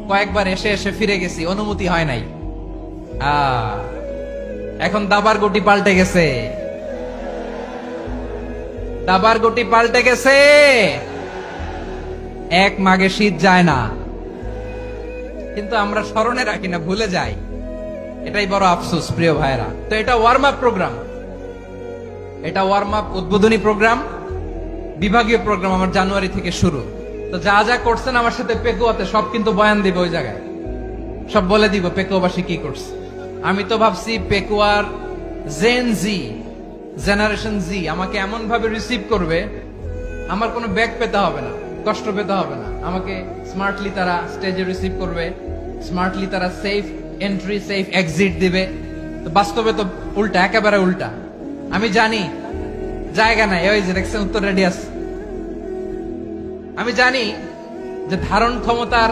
কয়েকবার এসে এসে ফিরে গেছি, অনুমতি হয় নাই। এখন দাবার গুটি পাল্টে গেছে, দাবার গুটি পাল্টে গেছে। এক মাঘে শীত যায় না, কিন্তু আমরা স্মরণে রাখি না, ভুলে যাই। এটাই বড় আফসোস প্রিয় ভাইরা। তো এটা ওয়ার্ম আপ প্রোগ্রাম, এটা ওয়ার্ম আপ উদ্বোধনী প্রোগ্রাম, বিভাগীয় প্রোগ্রাম আমার জানুয়ারি থেকে শুরু। তো যা যা করছেন আমার সাথে পেকুয়াতে সব কিন্তু বয়ান দিব, ওই জায়গায় সব বলে দিব পেকুয়াবাসী কি করছে। আমি তো ভাবছি পেকুয়ার জেন জি, জেনারেশন জি আমাকে এমন ভাবে রিসিভ করবে, আমার কোনো ব্যাক পেতে হবে না, কষ্ট পেতে হবে না। আমাকে স্মার্টলি তারা স্টেজে রিসিভ করবে, স্মার্টলি তারা সেফ এন্ট্রি সেফ এক্সিট দিবে। তো বাস্তবে তো উল্টা, একেবারে উল্টা। আমি জানি জায়গা নাই, ওই যে দেখছেন উত্তর রেডি আছে। আমি জানি যে ধারণ ক্ষমতার